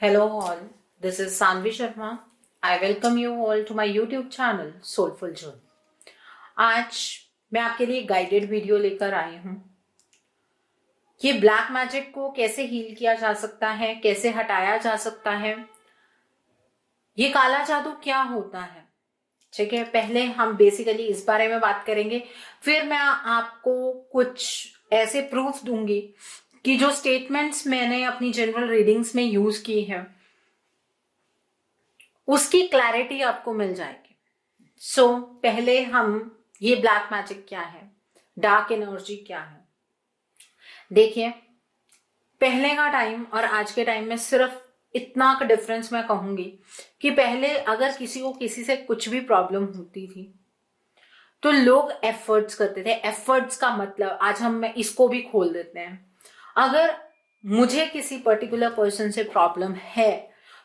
Hello all, this is Sanvi Sharma. I welcome you all to my YouTube channel Soulful Journey. आज मैं आपके लिए guided video लेकर आई हूँ। ये ब्लैक मैजिक को कैसे हील किया जा सकता है, कैसे हटाया जा सकता है, ये काला जादू क्या होता है, ठीक है। पहले हम बेसिकली इस बारे में बात करेंगे, फिर मैं आपको कुछ ऐसे प्रूफ दूंगी कि जो स्टेटमेंट्स मैंने अपनी जनरल रीडिंग्स में यूज की है उसकी क्लैरिटी आपको मिल जाएगी। सो पहले हम ये ब्लैक मैजिक क्या है, डार्क एनर्जी क्या है। देखिए, पहले का टाइम और आज के टाइम में सिर्फ इतना का डिफरेंस मैं कहूंगी कि पहले अगर किसी को किसी से कुछ भी प्रॉब्लम होती थी तो लोग एफर्ट्स करते थे। एफर्ट्स का मतलब आज हम इसको भी खोल देते हैं। अगर मुझे किसी पर्टिकुलर पर्सन से प्रॉब्लम है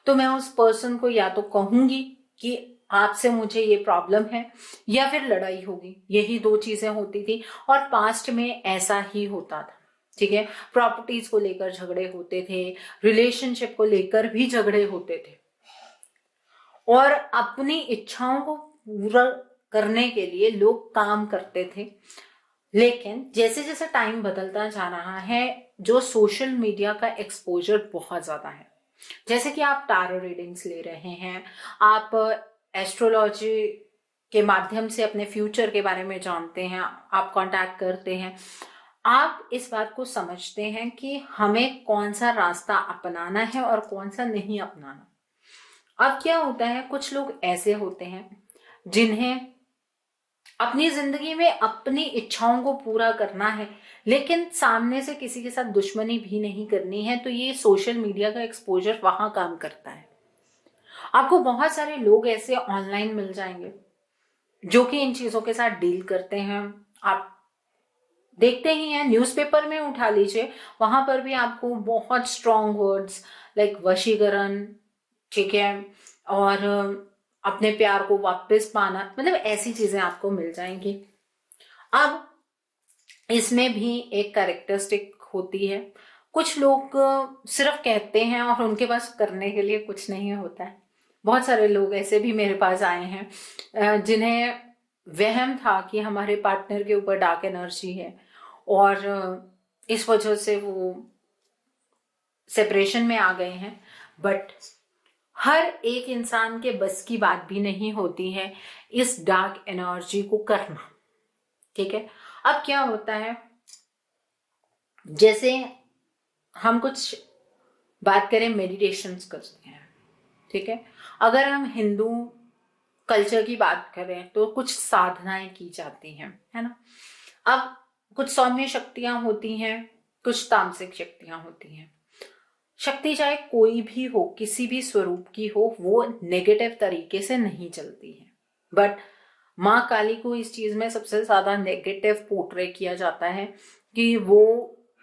तो मैं उस पर्सन को या तो कहूंगी कि आपसे मुझे ये प्रॉब्लम है, या फिर लड़ाई होगी। यही दो चीजें होती थी और पास्ट में ऐसा ही होता था, ठीक है। प्रॉपर्टीज को लेकर झगड़े होते थे, रिलेशनशिप को लेकर भी झगड़े होते थे और अपनी इच्छाओं को पूरा करने के लिए लोग काम करते थे। लेकिन जैसे जैसे टाइम बदलता जा रहा है, जो सोशल मीडिया का एक्सपोजर बहुत ज्यादा है। जैसे कि आप टारो रीडिंग्स ले रहे हैं, आप एस्ट्रोलॉजी के माध्यम से अपने फ्यूचर के बारे में जानते हैं, आप कांटेक्ट करते हैं, आप इस बात को समझते हैं कि हमें कौन सा रास्ता अपनाना है और कौन सा नहीं अपनाना। अब क्या होता है, कुछ लोग ऐसे होते हैं जिन्हें अपनी जिंदगी में अपनी इच्छाओं को पूरा करना है लेकिन सामने से किसी के साथ दुश्मनी भी नहीं करनी है, तो ये सोशल मीडिया का एक्सपोजर वहां काम करता है। आपको बहुत सारे लोग ऐसे ऑनलाइन मिल जाएंगे जो कि इन चीजों के साथ डील करते हैं। आप देखते ही हैं, न्यूज़पेपर में उठा लीजिए, वहां पर भी आपको बहुत स्ट्रॉन्ग वर्ड्स लाइक वशीकरण, ठीक है, और अपने प्यार को वापस पाना, मतलब ऐसी चीजें आपको मिल जाएंगी। अब इसमें भी एक कैरेक्टरिस्टिक होती है, कुछ लोग सिर्फ कहते हैं और उनके पास करने के लिए कुछ नहीं होता है। बहुत सारे लोग ऐसे भी मेरे पास आए हैं जिन्हें वहम था कि हमारे पार्टनर के ऊपर डार्क एनर्जी है और इस वजह से वो सेपरेशन में आ गए हैं। बट हर एक इंसान के बस की बात भी नहीं होती है इस डार्क एनर्जी को करना, ठीक है। अब क्या होता है, जैसे हम कुछ बात करें मेडिटेशंस करते हैं, ठीक है। अगर हम हिंदू कल्चर की बात करें तो कुछ साधनाएं की जाती हैं, है ना। अब कुछ सौम्य शक्तियां होती हैं, कुछ तामसिक शक्तियां होती हैं। शक्ति चाहे कोई भी हो, किसी भी स्वरूप की हो, वो नेगेटिव तरीके से नहीं चलती है। बट माँ काली को इस चीज में सबसे ज्यादा नेगेटिव पोर्ट्रे किया जाता है कि वो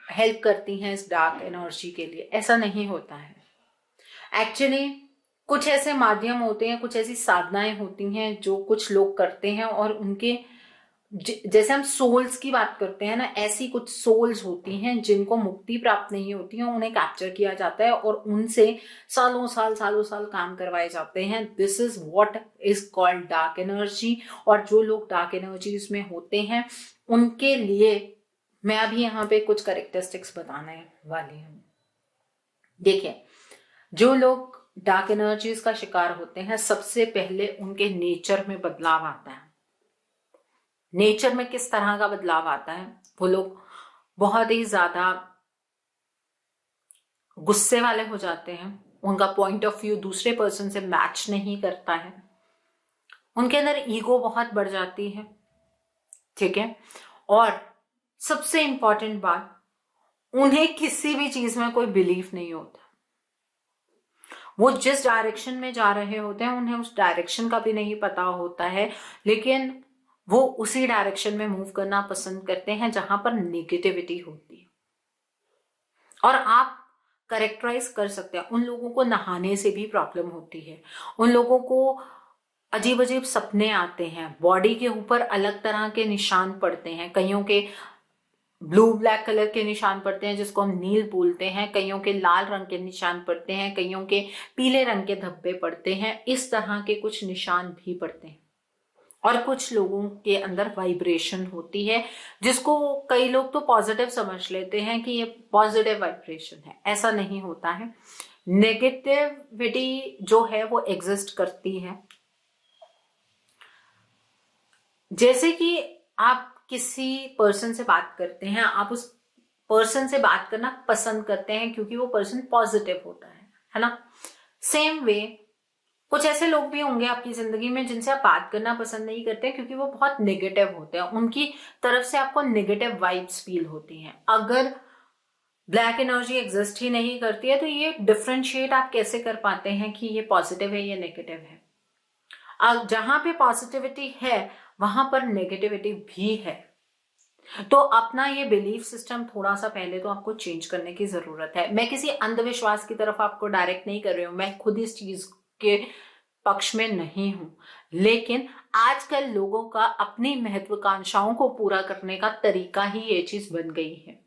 हेल्प करती हैं इस डार्क एनर्जी के लिए। ऐसा नहीं होता है। एक्चुअली कुछ ऐसे माध्यम होते हैं, कुछ ऐसी साधनाएं होती हैं जो कुछ लोग करते हैं और उनके जैसे हम सोल्स की बात करते हैं ना, ऐसी कुछ सोल्स होती हैं जिनको मुक्ति प्राप्त नहीं होती है, उन्हें कैप्चर किया जाता है और उनसे सालों साल काम करवाए जाते हैं। This is what is called dark energy. और जो लोग डार्क एनर्जीज में होते हैं उनके लिए मैं अभी यहाँ पे कुछ कैरेक्टरिस्टिक्स बताने वाली हूँ। देखिए, जो लोग डार्क एनर्जीज का शिकार होते हैं, सबसे पहले उनके नेचर में बदलाव आता है। नेचर में किस तरह का बदलाव आता है, वो लोग बहुत ही ज्यादा गुस्से वाले हो जाते हैं, उनका पॉइंट ऑफ व्यू दूसरे पर्सन से मैच नहीं करता है, उनके अंदर ईगो बहुत बढ़ जाती है, ठीक है। और सबसे इंपॉर्टेंट बात, उन्हें किसी भी चीज में कोई बिलीफ नहीं होता। वो जिस डायरेक्शन में जा रहे होते हैं उन्हें उस डायरेक्शन का भी नहीं पता होता है, लेकिन वो उसी डायरेक्शन में मूव करना पसंद करते हैं जहां पर नेगेटिविटी होती है। और आप करेक्टराइज कर सकते हैं, उन लोगों को नहाने से भी प्रॉब्लम होती है, उन लोगों को अजीब अजीब सपने आते हैं, बॉडी के ऊपर अलग तरह के निशान पड़ते हैं, कईयों के ब्लू ब्लैक कलर के निशान पड़ते हैं जिसको हम नील बोलते हैं, कईयों के लाल रंग के निशान पड़ते हैं, कईयों के पीले रंग के धब्बे पड़ते हैं, इस तरह के कुछ निशान भी पड़ते हैं। और कुछ लोगों के अंदर वाइब्रेशन होती है जिसको कई लोग तो पॉजिटिव समझ लेते हैं कि ये पॉजिटिव वाइब्रेशन है, ऐसा नहीं होता है। नेगेटिविटी जो है वो एग्जिस्ट करती है। जैसे कि आप किसी पर्सन से बात करते हैं, आप उस पर्सन से बात करना पसंद करते हैं क्योंकि वो पर्सन पॉजिटिव होता है ना। सेम वे कुछ ऐसे लोग भी होंगे आपकी जिंदगी में जिनसे आप बात करना पसंद नहीं करते क्योंकि वो बहुत नेगेटिव होते हैं, उनकी तरफ से आपको नेगेटिव वाइब्स फील होती हैं। अगर ब्लैक एनर्जी एग्जिस्ट ही नहीं करती है तो ये डिफरेंशिएट आप कैसे कर पाते हैं कि ये पॉजिटिव है या नेगेटिव है? जहां पे पॉजिटिविटी है वहां पर नेगेटिविटी भी है। तो अपना ये बिलीफ सिस्टम थोड़ा सा पहले तो आपको चेंज करने की जरूरत है। मैं किसी अंधविश्वास की तरफ आपको डायरेक्ट नहीं कर रही हूं, मैं खुद इस चीज के पक्ष में नहीं हूं, लेकिन आजकल लोगों का अपनी महत्वाकांक्षाओं को पूरा करने का तरीका ही ये चीज बन गई है।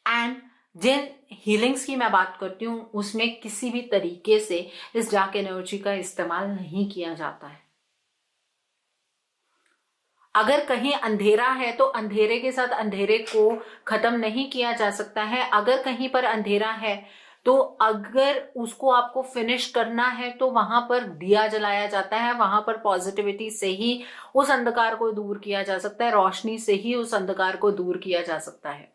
एंड जिन हीलिंग्स की मैं बात करती हूँ उसमें किसी भी तरीके से इस डार्क एनर्जी का इस्तेमाल नहीं किया जाता है। अगर कहीं अंधेरा है तो अंधेरे के साथ अंधेरे को खत्म नहीं किया जा सकता है। अगर कहीं पर अंधेरा है तो अगर उसको आपको फिनिश करना है तो वहां पर दिया जलाया जाता है, वहां पर पॉजिटिविटी से ही उस अंधकार को दूर किया जा सकता है, रोशनी से ही उस अंधकार को दूर किया जा सकता है।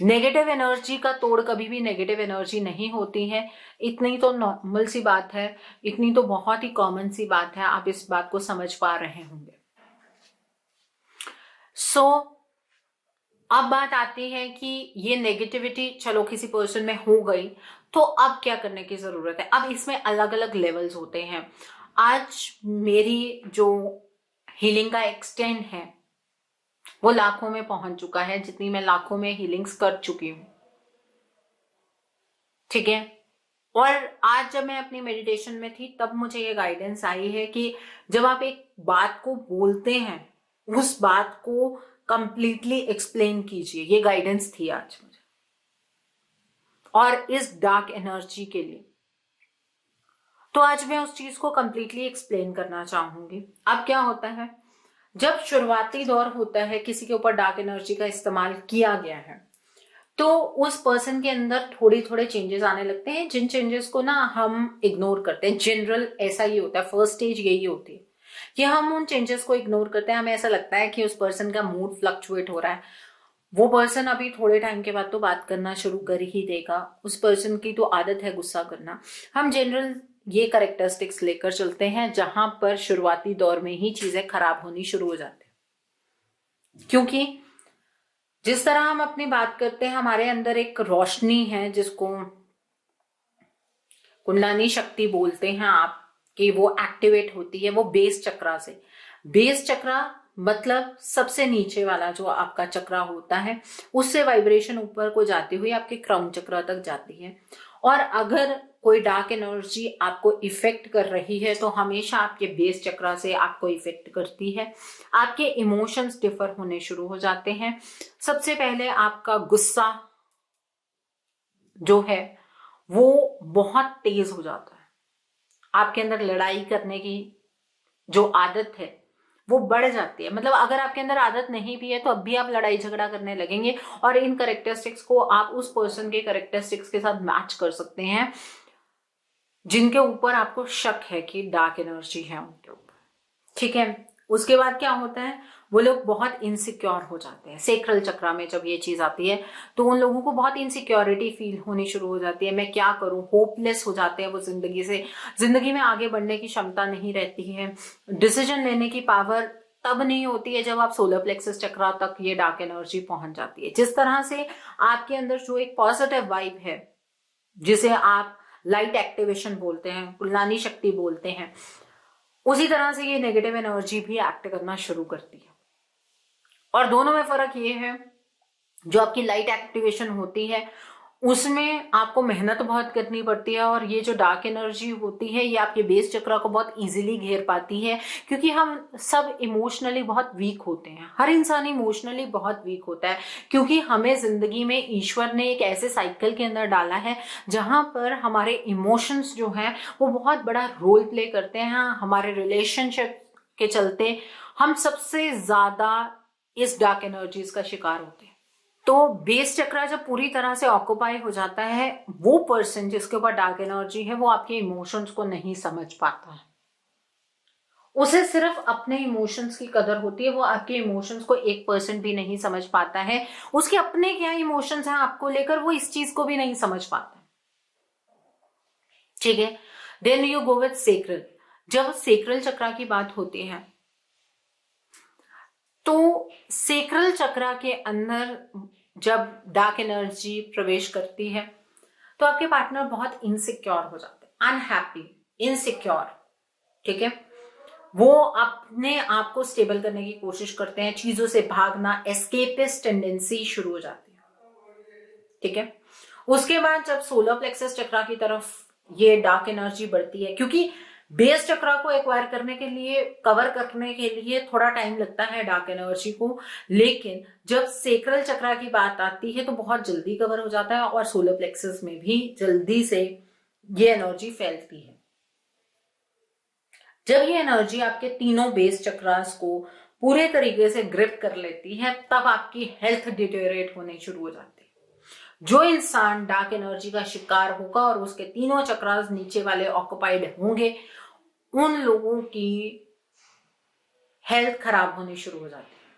नेगेटिव एनर्जी का तोड़ कभी भी नेगेटिव एनर्जी नहीं होती है। इतनी तो नॉर्मल सी बात है, इतनी तो बहुत ही कॉमन सी बात है, आप इस बात को समझ पा रहे होंगे। अब बात आती है कि ये नेगेटिविटी चलो किसी पर्सन में हो गई तो अब क्या करने की जरूरत है। अब इसमें अलग अलग लेवल्स होते हैं। आज मेरी जो हीलिंग का एक्सटेंड है वो लाखों में पहुंच चुका है, जितनी मैं लाखों में हीलिंग्स कर चुकी हूं, ठीक है। और आज जब मैं अपनी मेडिटेशन में थी तब मुझे ये गाइडेंस आई है कि जब आप एक बात को बोलते हैं उस बात को कंप्लीटली एक्सप्लेन कीजिए। ये गाइडेंस थी आज मुझे और इस डार्क एनर्जी के लिए। तो आज मैं उस चीज को कंप्लीटली एक्सप्लेन करना चाहूंगी। अब क्या होता है, जब शुरुआती दौर होता है किसी के ऊपर डार्क एनर्जी का इस्तेमाल किया गया है तो उस पर्सन के अंदर थोड़े थोड़े चेंजेस आने लगते हैं, जिन चेंजेस को ना हम इग्नोर करते हैं। जनरल ऐसा ही होता है, फर्स्ट स्टेज यही होती है कि हम उन चेंजेस को इग्नोर करते हैं। हमें ऐसा लगता है कि उस पर्सन का मूड फ्लक्चुएट हो रहा है, वो पर्सन अभी थोड़े टाइम के बाद तो बात करना शुरू कर ही देगा, उस पर्सन की तो आदत है गुस्सा करना। हम जनरल ये कैरेक्टरिस्टिक्स लेकर चलते हैं जहां पर शुरुआती दौर में ही चीजें खराब होनी शुरू हो जाती है। क्योंकि जिस तरह हम अपनी बात करते हैं हमारे अंदर एक रोशनी है जिसको कुंडलानी शक्ति बोलते हैं आप, कि वो एक्टिवेट होती है वो बेस चक्रा से। बेस चक्रा मतलब सबसे नीचे वाला जो आपका चक्रा होता है, उससे वाइब्रेशन ऊपर को जाती हुई आपके क्राउन चक्रा तक जाती है। और अगर कोई डार्क एनर्जी आपको इफेक्ट कर रही है तो हमेशा आपके बेस चक्रा से आपको इफेक्ट करती है। आपके इमोशंस डिफर होने शुरू हो जाते हैं। सबसे पहले आपका गुस्सा जो है वो बहुत तेज हो जाता है। आपके अंदर लड़ाई करने की जो आदत है वो बढ़ जाती है। मतलब अगर आपके अंदर आदत नहीं भी है तो अब भी आप लड़ाई झगड़ा करने लगेंगे और इन कैरेक्टरिस्टिक्स को आप उस पर्सन के कैरेक्टरिस्टिक्स के साथ मैच कर सकते हैं जिनके ऊपर आपको शक है कि डार्क एनर्जी है उनके ऊपर, ठीक है। उसके बाद क्या होता है, वो लोग बहुत इनसिक्योर हो जाते हैं। सेक्रल चक्रा में जब ये चीज आती है तो उन लोगों को बहुत इनसिक्योरिटी फील होनी शुरू हो जाती है। मैं क्या करूं, होपलेस हो जाते हैं वो जिंदगी से, जिंदगी में आगे बढ़ने की क्षमता नहीं रहती है। डिसीजन लेने की पावर तब नहीं होती है जब आप सोलर प्लेक्सस चक्रा तक ये डार्क एनर्जी पहुंच जाती है। जिस तरह से आपके अंदर जो एक पॉजिटिव वाइब है जिसे आप लाइट एक्टिवेशन बोलते हैं, कुंडलानी शक्ति बोलते हैं, उसी तरह से ये नेगेटिव एनर्जी भी एक्ट करना शुरू करती है। और दोनों में फर्क ये है, जो आपकी लाइट एक्टिवेशन होती है उसमें आपको मेहनत बहुत करनी पड़ती है, और ये जो डार्क एनर्जी होती है ये आपके बेस चक्र को बहुत इजीली घेर पाती है, क्योंकि हम सब इमोशनली बहुत वीक होते हैं। हर इंसान इमोशनली बहुत वीक होता है, क्योंकि हमें जिंदगी में ईश्वर ने एक ऐसे साइकिल के अंदर डाला है जहां पर हमारे इमोशंस जो हैं वो बहुत बड़ा रोल प्ले करते हैं। हमारे रिलेशनशिप के चलते हम सबसे ज्यादा इस डार्क एनर्जीज का शिकार होते हैं। तो बेस चक्र जब पूरी तरह से ऑक्युपाई हो जाता है, वो पर्सन जिसके ऊपर डार्क एनर्जी है वो आपके इमोशंस को नहीं समझ पाता है। उसे सिर्फ अपने इमोशंस की कदर होती है, वो आपके इमोशंस को 1% भी नहीं समझ पाता है। उसके अपने क्या इमोशंस हैं आपको लेकर, वो इस चीज को भी नहीं समझ पाता है। ठीक है, then you go with sacral. जब सेक्रल चक्र की बात होती है तो सेक्रल चक्र के अंदर जब डार्क एनर्जी प्रवेश करती है तो आपके पार्टनर बहुत इनसिक्योर हो जाते हैं, अनहैप्पी, इनसिक्योर। ठीक है, वो अपने आप को स्टेबल करने की कोशिश करते हैं, चीजों से भागना, एस्केपिस्ट टेंडेंसी शुरू हो जाती है। ठीक है, उसके बाद जब सोलर प्लेक्सस चक्र की तरफ ये डार्क एनर्जी बढ़ती है, क्योंकि बेस चक्र को एक्वायर करने के लिए, कवर करने के लिए थोड़ा टाइम लगता है डार्क एनर्जी को, लेकिन जब सेक्रल चक्र की बात आती है तो बहुत जल्दी कवर हो जाता है, और सोलर प्लेक्सस में भी जल्दी से ये एनर्जी फैलती है। जब ये एनर्जी आपके तीनों बेस चक्रास को पूरे तरीके से ग्रिप कर लेती है, तब आपकी हेल्थ डिटेरियोरेट होने शुरू हो जाती है। जो इंसान डार्क एनर्जी का शिकार होगा और उसके तीनों चक्रास नीचे वाले ऑक्युपाइड होंगे, उन लोगों की हेल्थ खराब होनी शुरू हो जाती है,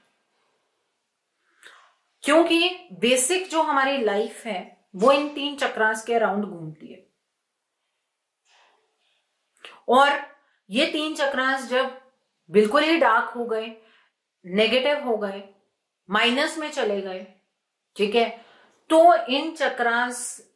क्योंकि बेसिक जो हमारी लाइफ है वो इन 3 चक्रास के अराउंड घूमती है। और ये 3 चक्रास जब बिल्कुल ही डार्क हो गए, नेगेटिव हो गए, माइनस में चले गए, ठीक है, तो इन चक्रास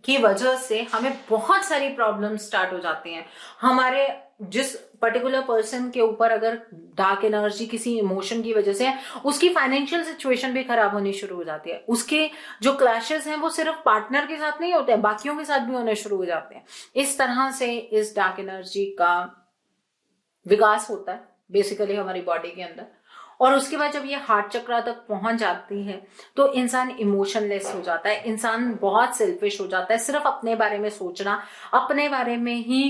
की वजह से हमें बहुत सारी प्रॉब्लम स्टार्ट हो जाती हैं। हमारे जिस पर्टिकुलर पर्सन के ऊपर अगर डार्क एनर्जी किसी इमोशन की वजह से है, उसकी फाइनेंशियल सिचुएशन भी खराब होनी शुरू हो जाती है। उसके जो क्लैशेस हैं वो सिर्फ पार्टनर के साथ नहीं होते हैं, बाकियों के साथ भी होने शुरू हो जाते हैं। इस तरह से इस डार्क एनर्जी का विकास होता है बेसिकली हमारी बॉडी के अंदर। और उसके बाद जब ये हार्ट चक्र तक पहुंच जाती है तो इंसान इमोशनलेस हो जाता है, इंसान बहुत सेल्फिश हो जाता है। सिर्फ अपने बारे में सोचना, अपने बारे में ही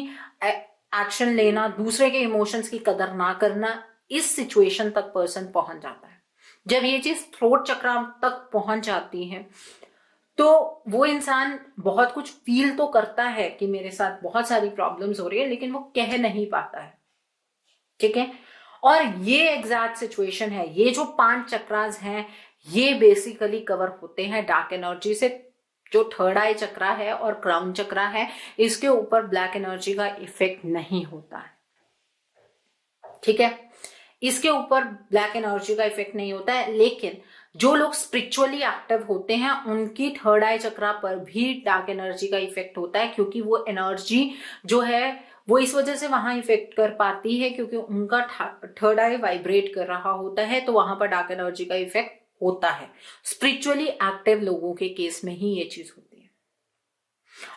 एक्शन लेना, दूसरे के इमोशंस की कदर ना करना, इस सिचुएशन तक पर्सन पहुंच जाता है। जब ये चीज थ्रोट चक्र तक पहुंच जाती है तो वो इंसान बहुत कुछ फील तो करता है कि मेरे साथ बहुत सारी प्रॉब्लम्स हो रही है, लेकिन वो कह नहीं पाता है। ठीक है, और ये एग्जैक्ट सिचुएशन है, ये जो 5 चक्रास हैं ये बेसिकली कवर होते हैं डार्क एनर्जी से। जो थर्ड आई चक्र है और क्राउन चक्र है, इसके ऊपर ब्लैक एनर्जी का इफेक्ट नहीं होता है। ठीक है, इसके ऊपर ब्लैक एनर्जी का इफेक्ट नहीं होता है, लेकिन जो लोग स्पिरिचुअली एक्टिव होते हैं उनकी थर्ड आई चक्र पर भी डार्क एनर्जी का इफेक्ट होता है, क्योंकि वो एनर्जी जो है वो इस वजह से वहां इफेक्ट कर पाती है क्योंकि उनका थर्ड आई वाइब्रेट कर रहा होता है, तो वहां पर डार्क एनर्जी का इफेक्ट होता है। स्पिरिचुअली एक्टिव लोगों के केस में ही ये चीज होती है।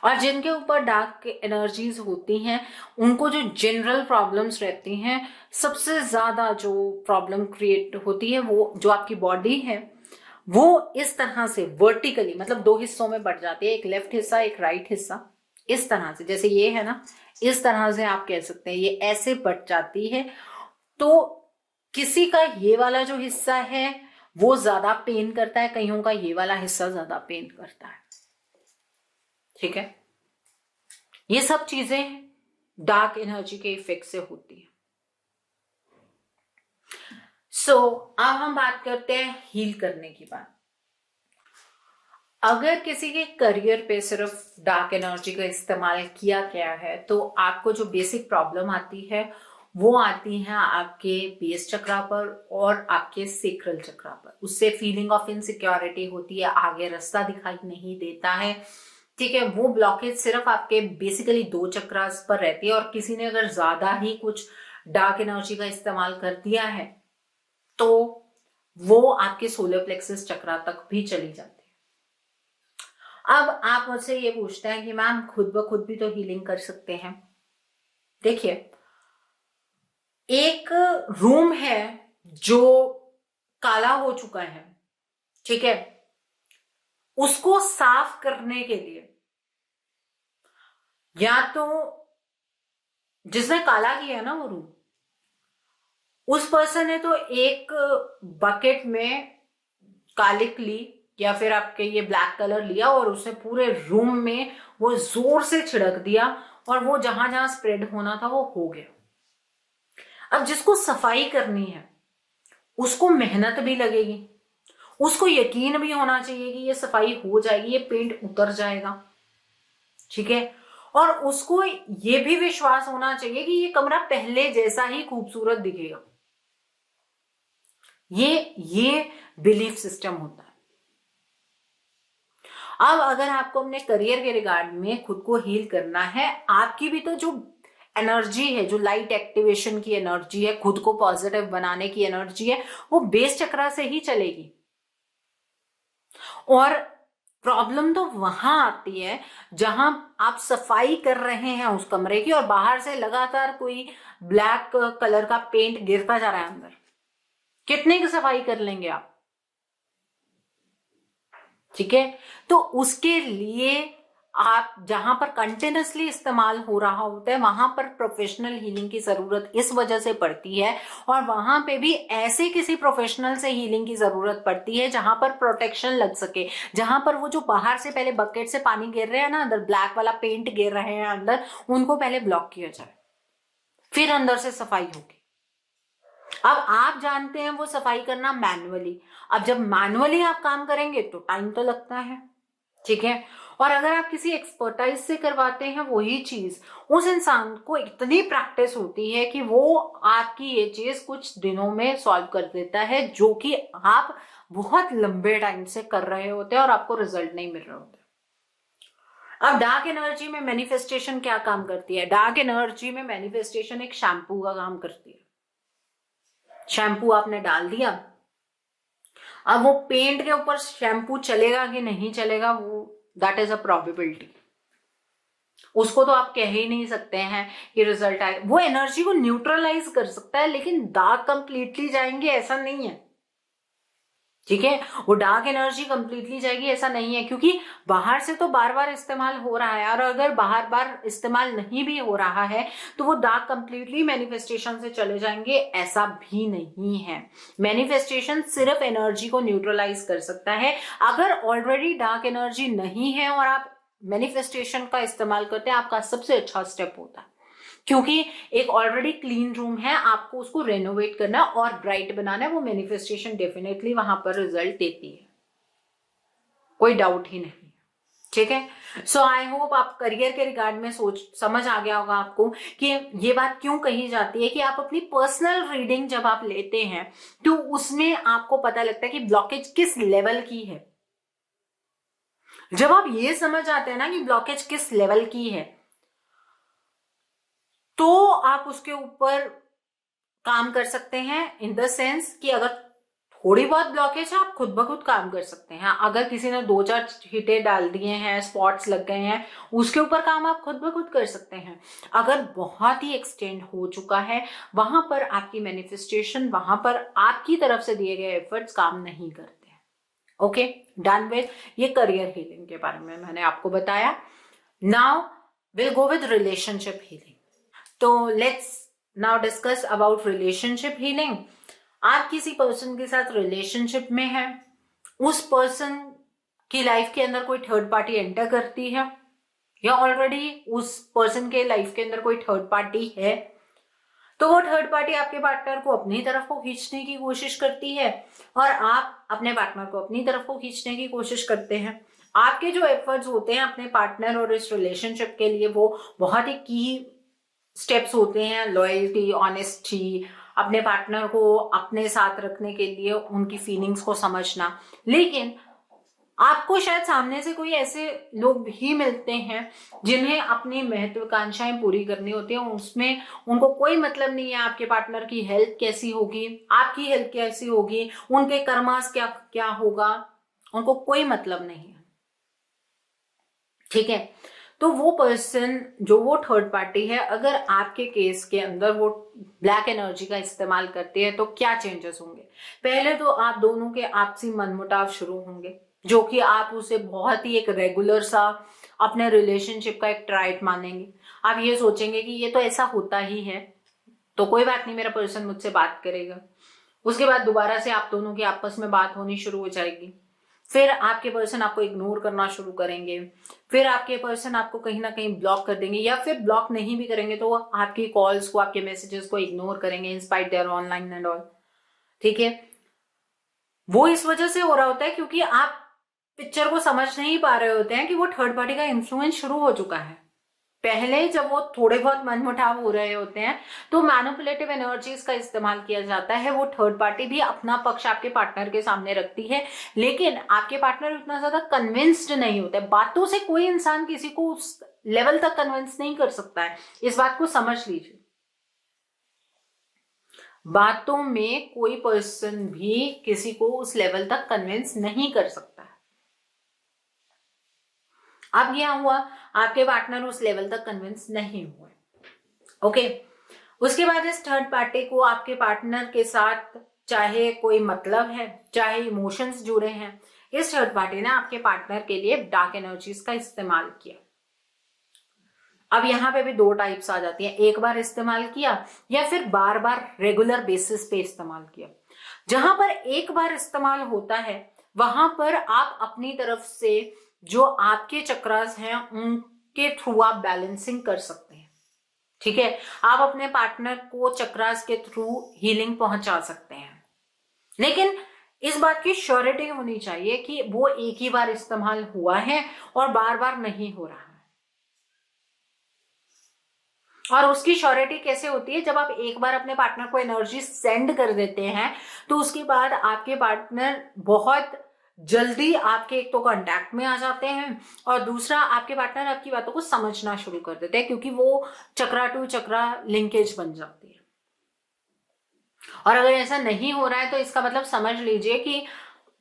और जिनके ऊपर डार्क एनर्जीज होती हैं उनको जो जनरल प्रॉब्लम्स रहती हैं, सबसे ज्यादा जो प्रॉब्लम क्रिएट होती है वो जो आपकी बॉडी है वो इस तरह से वर्टिकली, मतलब 2 हिस्सों में बढ़ जाती है, एक लेफ्ट हिस्सा एक राइट हिस्सा। इस तरह से, जैसे ये है ना, इस तरह से आप कह सकते हैं ये ऐसे बढ़ जाती है। तो किसी का ये वाला जो हिस्सा है वो ज्यादा पेन करता है, कईयों का ये वाला हिस्सा ज्यादा पेन करता है। ठीक है, ये सब चीजें डार्क एनर्जी के इफेक्ट से होती है। अब हम बात करते हैं हील करने की बात। अगर किसी के करियर पे सिर्फ डार्क एनर्जी का इस्तेमाल किया गया है तो आपको जो बेसिक प्रॉब्लम आती है वो आती है आपके बेस चक्र पर और आपके सेक्रल चक्र पर। उससे फीलिंग ऑफ इनसिक्योरिटी होती है, आगे रास्ता दिखाई नहीं देता है। ठीक है, वो ब्लॉकेज सिर्फ आपके बेसिकली 2 चक्रास पर रहती है, और किसी ने अगर ज्यादा ही कुछ डार्क एनर्जी का इस्तेमाल कर दिया है तो वो आपके सोलर प्लेक्सस चक्रा तक भी चली जाती है। अब आप मुझसे ये पूछते हैं कि मैम खुद ब खुद भी तो हीलिंग कर सकते हैं। देखिए, एक रूम है जो काला हो चुका है, ठीक है, उसको साफ करने के लिए या तो जिसने काला किया ना वो रूम, उस पर्सन ने तो एक बकेट में कालिक ली या फिर आपके ये ब्लैक कलर लिया और उसे पूरे रूम में वो जोर से छिड़क दिया और वो जहां जहां स्प्रेड होना था वो हो गया। अब जिसको सफाई करनी है उसको मेहनत भी लगेगी, उसको यकीन भी होना चाहिए कि ये सफाई हो जाएगी, ये पेंट उतर जाएगा, ठीक है, और उसको ये भी विश्वास होना चाहिए कि ये कमरा पहले जैसा ही खूबसूरत दिखेगा। ये बिलीफ सिस्टम होता है। अब अगर आपको अपने करियर के रिगार्ड में खुद को हील करना है, आपकी भी तो जो एनर्जी है, जो लाइट एक्टिवेशन की एनर्जी है, खुद को पॉजिटिव बनाने की एनर्जी है, वो बेस चक्रा से ही चलेगी। और प्रॉब्लम तो वहां आती है जहां आप सफाई कर रहे हैं उस कमरे की और बाहर से लगातार कोई ब्लैक कलर का पेंट गिरता जा रहा है अंदर। कितने की सफाई कर लेंगे आप, ठीक है। तो उसके लिए आप जहां पर कंटिन्यूसली इस्तेमाल हो रहा होता है वहां पर प्रोफेशनल हीलिंग की जरूरत इस वजह से पड़ती है, और वहां पे भी ऐसे किसी प्रोफेशनल से हीलिंग की जरूरत पड़ती है जहां पर प्रोटेक्शन लग सके, जहां पर वो जो बाहर से पहले बकेट से पानी गिर रहे हैं ना, अंदर ब्लैक वाला पेंट गिर रहे हैं अंदर, उनको पहले ब्लॉक किया जाए, फिर अंदर से सफाई होगी। अब आप जानते हैं वो सफाई करना मैनुअली। अब जब मैनुअली आप काम करेंगे तो टाइम तो लगता है, ठीक है। और अगर आप किसी एक्सपर्टाइज से करवाते हैं वही चीज, उस इंसान को इतनी प्रैक्टिस होती है कि वो आपकी ये चीज कुछ दिनों में सॉल्व कर देता है, जो कि आप बहुत लंबे टाइम से कर रहे होते हैं और आपको रिजल्ट नहीं मिल रहा होता। अब डार्क एनर्जी में मैनिफेस्टेशन क्या काम करती है? डार्क एनर्जी में मैनिफेस्टेशन एक शैम्पू का काम करती है। शैम्पू आपने डाल दिया, अब वो पेंट के ऊपर शैम्पू चलेगा कि नहीं चलेगा, वो दैट इज अ प्रोबेबिलिटी। उसको तो आप कह ही नहीं सकते हैं कि रिजल्ट आए। वो एनर्जी को न्यूट्रलाइज कर सकता है, लेकिन डार्क कंप्लीटली जाएंगे ऐसा नहीं है, ठीक है। वो डार्क एनर्जी कंप्लीटली जाएगी ऐसा नहीं है, क्योंकि बाहर से तो बार बार इस्तेमाल हो रहा है, और अगर बार बार इस्तेमाल नहीं भी हो रहा है तो वो डार्क कंप्लीटली मैनिफेस्टेशन से चले जाएंगे ऐसा भी नहीं है। मैनिफेस्टेशन सिर्फ एनर्जी को न्यूट्रलाइज कर सकता है। अगर ऑलरेडी डार्क एनर्जी नहीं है और आप मैनिफेस्टेशन का इस्तेमाल करते हैं, आपका सबसे अच्छा स्टेप होता है, क्योंकि एक ऑलरेडी क्लीन रूम है, आपको उसको रेनोवेट करना और ब्राइट बनाना है। वो मैनिफेस्टेशन डेफिनेटली वहां पर रिजल्ट देती है, कोई डाउट ही नहीं, ठीक है। सो आई होप आप करियर के रिगार्ड में समझ आ गया होगा आपको कि ये बात क्यों कही जाती है कि आप अपनी पर्सनल रीडिंग जब आप लेते हैं तो उसमें आपको पता लगता है कि ब्लॉकेज किस लेवल की है। जब आप ये समझ आते हैं ना कि ब्लॉकेज किस लेवल की है, तो आप उसके ऊपर काम कर सकते हैं, इन द सेंस कि अगर थोड़ी बहुत ब्लॉकेज है आप खुद ब खुद काम कर सकते हैं। अगर किसी ने 2-4 हिटे डाल दिए हैं, स्पॉट्स लग गए हैं, उसके ऊपर काम आप खुद ब खुद कर सकते हैं। अगर बहुत ही एक्सटेंड हो चुका है, वहां पर आपकी मैनिफेस्टेशन, वहां पर आपकी तरफ से दिए गए एफर्ट्स काम नहीं करते हैं। ओके, डन विद ये करियर हीलिंग के बारे में मैंने आपको बताया। Now will go with relationship healing. तो let's now discuss about relationship healing. आप किसी पर्सन के साथ रिलेशनशिप में हैं, उस पर्सन की लाइफ के अंदर कोई थर्ड पार्टी एंटर करती है, या ऑलरेडी उस पर्सन के लाइफ के अंदर कोई थर्ड पार्टी है, तो वो थर्ड पार्टी आपके पार्टनर को अपनी तरफ को खींचने की कोशिश करती है और आप अपने पार्टनर को अपनी तरफ को खींचने की कोशिश करते हैं। आपके जो एफर्ट्स होते हैं अपने पार्टनर और इस रिलेशनशिप के लिए, वो बहुत ही की स्टेप्स होते हैं। लॉयल्टी, ऑनेस्टी, अपने पार्टनर को अपने साथ रखने के लिए उनकी फीलिंग्स को समझना। लेकिन आपको शायद सामने से कोई ऐसे लोग भी मिलते हैं जिन्हें अपनी महत्वाकांक्षाएं पूरी करनी होती है, उसमें उनको कोई मतलब नहीं है आपके पार्टनर की हेल्थ कैसी होगी, आपकी हेल्थ कैसी होगी, उनके कर्मास क्या क्या होगा, उनको कोई मतलब नहीं है। ठीक है। तो वो पर्सन जो वो थर्ड पार्टी है, अगर आपके केस के अंदर वो ब्लैक एनर्जी का इस्तेमाल करती है तो क्या चेंजेस होंगे? पहले तो आप दोनों के आपसी मनमुटाव शुरू होंगे, जो कि आप उसे बहुत ही एक रेगुलर सा अपने रिलेशनशिप का एक ट्राइट मानेंगे। आप ये सोचेंगे कि ये तो ऐसा होता ही है, तो कोई बात नहीं, मेरा पर्सन मुझसे बात करेगा। उसके बाद दोबारा से आप दोनों की आपस में बात होनी शुरू हो जाएगी। फिर आपके पर्सन आपको इग्नोर करना शुरू करेंगे। फिर आपके पर्सन आपको कहीं ना कहीं ब्लॉक कर देंगे, या फिर ब्लॉक नहीं भी करेंगे तो वो आपकी कॉल्स को, आपके मैसेजेस को इग्नोर करेंगे in spite their online and all. ठीक है। वो इस वजह से हो रहा होता है क्योंकि आप पिक्चर को समझ नहीं पा रहे होते हैं कि वो थर्ड पार्टी का इन्फ्लुएंस शुरू हो चुका है। पहले जब वो थोड़े बहुत मनमुटाव हो रहे होते हैं तो मैनिपुलेटिव एनर्जीज का इस्तेमाल किया जाता है। वो थर्ड पार्टी भी अपना पक्ष आपके पार्टनर के सामने रखती है, लेकिन आपके पार्टनर उतना ज्यादा कन्विंस्ड नहीं होते। बातों से कोई इंसान किसी को उस लेवल तक कन्विंस नहीं कर सकता है, इस बात को समझ लीजिए। बातों में कोई पर्सन भी किसी को उस लेवल तक कन्विंस नहीं कर सकता है। अब क्या हुआ, आपके पार्टनर उस लेवल तक कन्विंस नहीं हुए। ओके। उसके बाद इस थर्ड पार्टी को आपके पार्टनर के साथ चाहे कोई मतलब है, चाहे इमोशंस जुड़े हैं, इस थर्ड पार्टी ने आपके पार्टनर के लिए डार्क एनर्जीज का इस्तेमाल किया। अब यहां पे भी दो टाइप्स आ जाती हैं, एक बार इस्तेमाल किया या फिर बार बार रेगुलर बेसिस पे इस्तेमाल किया। जहां पर एक बार इस्तेमाल होता है वहां पर आप अपनी तरफ से जो आपके चक्रास हैं उनके थ्रू आप बैलेंसिंग कर सकते हैं। ठीक है। आप अपने पार्टनर को चक्रास के थ्रू हीलिंग पहुंचा सकते हैं, लेकिन इस बात की श्योरिटी होनी चाहिए कि वो एक ही बार इस्तेमाल हुआ है और बार बार नहीं हो रहा है। और उसकी श्योरिटी कैसे होती है? जब आप एक बार अपने पार्टनर को एनर्जी सेंड कर देते हैं तो उसके बाद आपके पार्टनर बहुत जल्दी आपके एक तो कांटेक्ट में आ जाते हैं और दूसरा आपके पार्टनर आपकी बातों को समझना शुरू कर देते हैं, क्योंकि वो चक्रा टू चक्रा लिंकेज बन जाती है। और अगर ऐसा नहीं हो रहा है तो इसका मतलब समझ लीजिए कि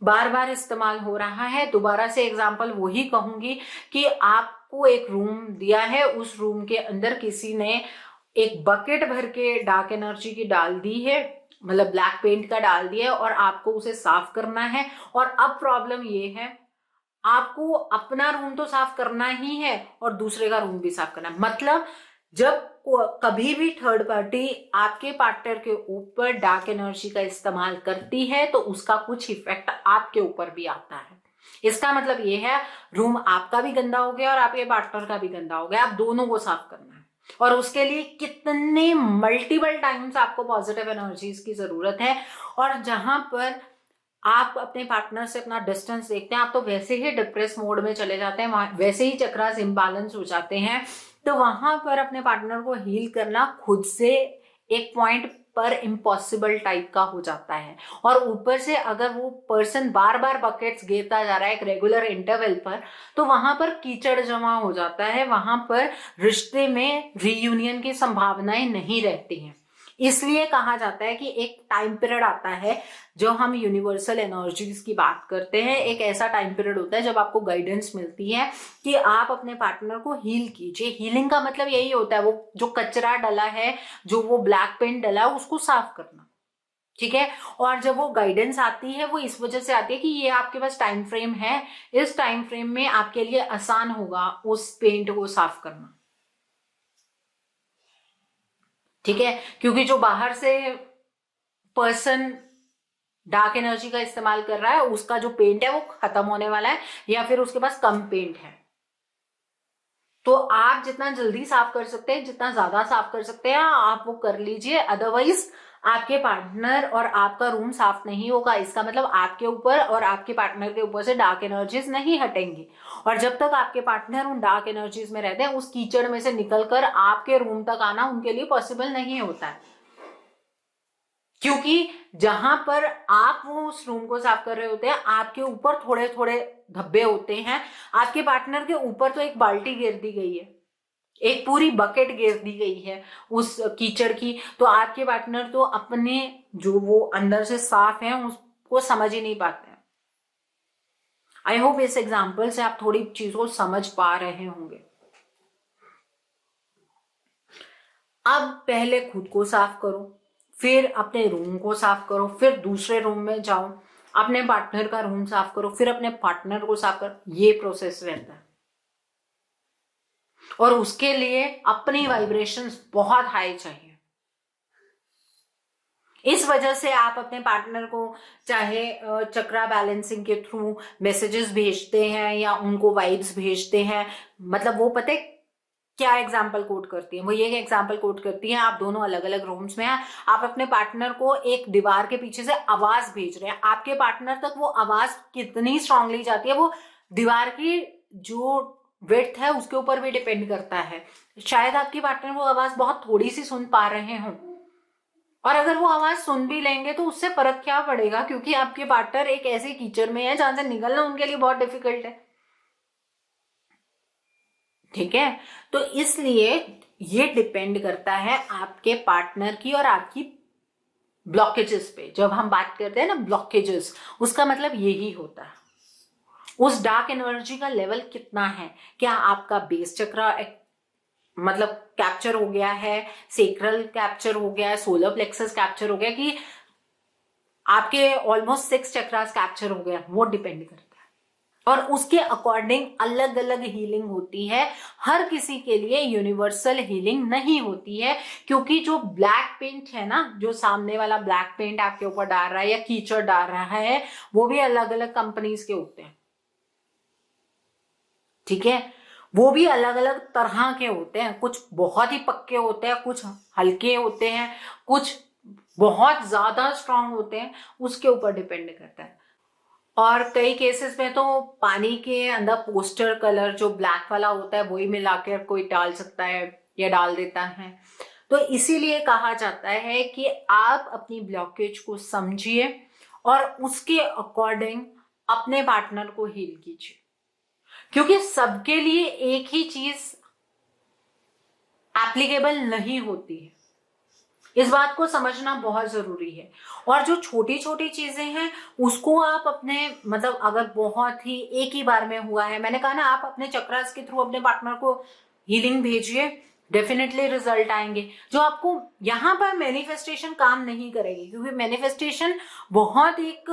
बार बार इस्तेमाल हो रहा है। दोबारा से एग्जाम्पल वही कहूंगी कि आपको एक रूम दिया है, उस रूम के अंदर किसी ने एक बकेट भर के डार्क एनर्जी की डाल दी है, मतलब ब्लैक पेंट का डाल दिया है, और आपको उसे साफ करना है। और अब प्रॉब्लम ये है, आपको अपना रूम तो साफ करना ही है और दूसरे का रूम भी साफ करना है। मतलब जब कभी भी थर्ड पार्टी आपके पार्टनर के ऊपर डार्क एनर्जी का इस्तेमाल करती है तो उसका कुछ इफेक्ट आपके ऊपर भी आता है। इसका मतलब ये है, रूम आपका भी गंदा हो गया और आपके पार्टनर का भी गंदा हो गया, आप दोनों को साफ करना है। और उसके लिए कितने मल्टीपल टाइम्स आपको पॉजिटिव एनर्जीज की जरूरत है। और जहां पर आप अपने पार्टनर से अपना डिस्टेंस देखते हैं, आप तो वैसे ही डिप्रेस मोड में चले जाते हैं, वैसे ही चक्रास इम्बैलेंस हो जाते हैं। तो वहां पर अपने पार्टनर को हील करना खुद से एक पॉइंट पर इम्पॉसिबल टाइप का हो जाता है। और ऊपर से अगर वो पर्सन बार बार बकेट्स गिरता जा रहा है एक रेगुलर इंटरवल पर, तो वहां पर कीचड़ जमा हो जाता है, वहां पर रिश्ते में रीयूनियन की संभावनाएं नहीं रहती हैं। इसलिए कहा जाता है कि एक टाइम पीरियड आता है, जो हम यूनिवर्सल एनर्जीज की बात करते हैं, एक ऐसा टाइम पीरियड होता है जब आपको गाइडेंस मिलती है कि आप अपने पार्टनर को हील कीजिए। हीलिंग का मतलब यही होता है, वो जो कचरा डला है, जो वो ब्लैक पेंट डला है, उसको साफ करना। ठीक है। और जब वो गाइडेंस आती है वो इस वजह से आती है कि ये आपके पास टाइम फ्रेम है, इस टाइम फ्रेम में आपके लिए आसान होगा उस पेंट को साफ करना। ठीक है। क्योंकि जो बाहर से पर्सन डार्क एनर्जी का इस्तेमाल कर रहा है उसका जो पेंट है वो खत्म होने वाला है, या फिर उसके पास कम पेंट है। तो आप जितना जल्दी साफ कर सकते हैं, जितना ज्यादा साफ कर सकते हैं, आप वो कर लीजिए। अदरवाइज आपके पार्टनर और आपका रूम साफ नहीं होगा। इसका मतलब आपके ऊपर और आपके पार्टनर के ऊपर से डार्क एनर्जीज नहीं हटेंगी। और जब तक आपके पार्टनर उन डार्क एनर्जीज में रहते हैं, उस कीचड़ में से निकलकर आपके रूम तक आना उनके लिए पॉसिबल नहीं होता है। क्योंकि जहां पर आप वो उस रूम को साफ कर रहे होते हैं, आपके ऊपर थोड़े थोड़े धब्बे होते हैं। आपके पार्टनर के ऊपर तो एक बाल्टी गिर दी गई है, एक पूरी बकेट गिर दी गई है उस कीचड़ की। तो आपके पार्टनर तो अपने जो वो अंदर से साफ है उसको समझ ही नहीं पाते हैं। आई होप इस एग्जाम्पल से आप थोड़ी चीज को समझ पा रहे होंगे। अब पहले खुद को साफ करो, फिर अपने रूम को साफ करो, फिर दूसरे रूम में जाओ, अपने पार्टनर का रूम साफ करो, फिर अपने पार्टनर को साफ करो। ये प्रोसेस रहता है और उसके लिए अपनी वाइब्रेशंस बहुत हाई चाहिए। इस वजह से आप अपने पार्टनर को चाहे चक्रा बैलेंसिंग के थ्रू मैसेजेस भेजते हैं या उनको वाइब्स भेजते हैं, मतलब वो पता है क्या एग्जाम्पल कोट करती है, वो ये एग्जाम्पल कोट करती है, आप दोनों अलग अलग रूम्स में हैं, आप अपने पार्टनर को एक दीवार के पीछे से आवाज भेज रहे हैं, आपके पार्टनर तक वो आवाज कितनी स्ट्रांगली जाती है वो दीवार की जो विड्थ है उसके ऊपर भी डिपेंड करता है। शायद आपके पार्टनर वो आवाज बहुत थोड़ी सी सुन पा रहे हों, और अगर वो आवाज सुन भी लेंगे तो उससे फर्क क्या पड़ेगा, क्योंकि आपके पार्टनर एक ऐसे कीचड़ में है जहां से निकलना उनके लिए बहुत डिफिकल्ट है। ठीक है, तो इसलिए ये डिपेंड करता है आपके पार्टनर की और आपकी ब्लॉकेजेस पे। जब हम बात करते हैं ना ब्लॉकेजेस, उसका मतलब यही होता है उस डार्क एनर्जी का लेवल कितना है। क्या आपका बेस चक्रा मतलब कैप्चर हो गया है, सेक्रल कैप्चर हो गया है, सोलर प्लेक्सस कैप्चर हो गया, कि आपके ऑलमोस्ट 6 चक्रास कैप्चर हो गया, वो डिपेंड करता है। और उसके अकॉर्डिंग अलग अलग हीलिंग होती है, हर किसी के लिए यूनिवर्सल हीलिंग नहीं होती है, क्योंकि जो ब्लैक पेंट है ना, जो सामने वाला ब्लैक पेंट आपके ऊपर डाल रहा है या कीचड़ डाल रहा है, वो भी अलग अलग कंपनीज के होते हैं। ठीक है, वो भी अलग अलग तरह के होते हैं, कुछ बहुत ही पक्के होते हैं, कुछ हल्के होते हैं, कुछ बहुत ज्यादा स्ट्रांग होते हैं, उसके ऊपर डिपेंड करता है। और कई केसेस में तो पानी के अंदर पोस्टर कलर जो ब्लैक वाला होता है वही मिलाकर कोई डाल सकता है या डाल देता है। तो इसीलिए कहा जाता है कि आप अपनी ब्लॉकेज को समझिए और उसके अकॉर्डिंग अपने पार्टनर को हील कीजिए, क्योंकि सबके लिए एक ही चीज एप्लीकेबल नहीं होती है। इस बात को समझना बहुत जरूरी है। और जो छोटी छोटी चीजें हैं उसको आप अपने मतलब अगर बहुत ही एक ही बार में हुआ है, मैंने कहा ना, आप अपने चक्रास के थ्रू अपने पार्टनर को हीलिंग भेजिए, डेफिनेटली रिजल्ट आएंगे। जो आपको यहाँ पर मैनिफेस्टेशन काम नहीं करेगी, क्योंकि मैनिफेस्टेशन बहुत एक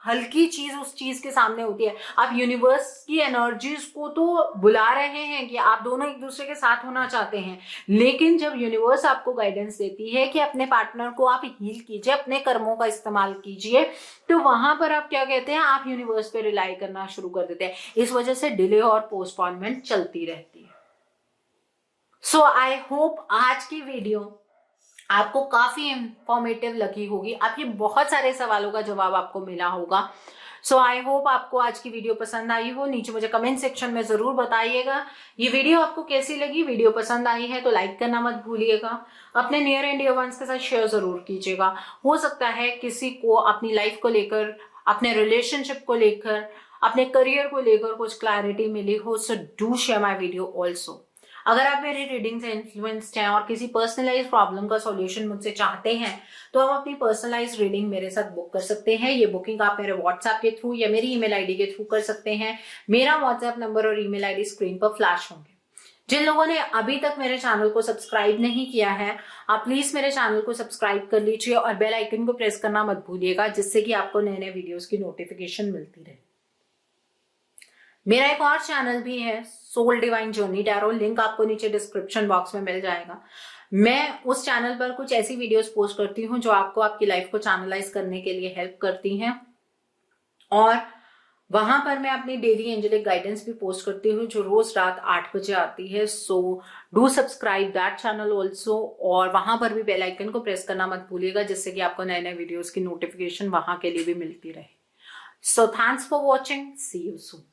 हल्की चीज उस चीज के सामने होती है। आप यूनिवर्स की एनर्जीज को तो बुला रहे हैं कि आप दोनों एक दूसरे के साथ होना चाहते हैं, लेकिन जब यूनिवर्स आपको गाइडेंस देती है कि अपने पार्टनर को आप हील कीजिए, अपने कर्मों का इस्तेमाल कीजिए, तो वहां पर आप क्या कहते हैं, आप यूनिवर्स पे रिलाई करना शुरू कर देते हैं। इस वजह से डिले और पोस्टपोनमेंट चलती रहती है। सो आई होप आज की वीडियो आपको काफी इंफॉर्मेटिव लगी होगी, आपके बहुत सारे सवालों का जवाब आपको मिला होगा। सो आई होप आपको आज की वीडियो पसंद आई हो। नीचे मुझे कमेंट सेक्शन में जरूर बताइएगा ये वीडियो आपको कैसी लगी। वीडियो पसंद आई है तो लाइक करना मत भूलिएगा, अपने नियर एंड डियर वंस के साथ शेयर जरूर कीजिएगा। हो सकता है किसी को अपनी लाइफ को लेकर, अपने रिलेशनशिप को लेकर, अपने करियर को लेकर कुछ क्लैरिटी मिली हो। So do share my video also. अगर आप मेरी रीडिंग से इन्फ्लुएंस्ड हैं और किसी पर्सनलाइज प्रॉब्लम का सॉल्यूशन मुझसे चाहते हैं तो आप अपनी पर्सनलाइज रीडिंग मेरे साथ बुक कर सकते हैं। ये बुकिंग आप मेरे व्हाट्सएप के थ्रू या मेरी ईमेल आईडी के थ्रू कर सकते हैं। मेरा व्हाट्सएप नंबर और ईमेल आईडी स्क्रीन पर फ्लैश होंगे। जिन लोगों ने अभी तक मेरे चैनल को सब्सक्राइब नहीं किया है, आप प्लीज मेरे चैनल को सब्सक्राइब कर लीजिए और बेल आइकन को प्रेस करना मत भूलिएगा, जिससे कि आपको नए नए वीडियोस की नोटिफिकेशन मिलती रहे। मेरा एक और चैनल भी है, soul divine journey tarot, link आपको नीचे डिस्क्रिप्शन बॉक्स में मिल जाएगा। मैं उस चैनल पर कुछ ऐसी वीडियोस पोस्ट करती हूँ जो आपको आपकी लाइफ को चैनलाइज करने के लिए हेल्प करती हैं, और वहां पर मैं अपनी डेली एंजेलिक गाइडेंस भी पोस्ट करती हूँ जो रोज रात 8 बजे आती है। So do subscribe that channel also, और वहां पर भी बेल आइकन को प्रेस करना मत भूलिएगा, जिससे कि आपको नए नए वीडियोस की नोटिफिकेशन वहां के लिए भी मिलती रहे। So thanks for watching, see you soon.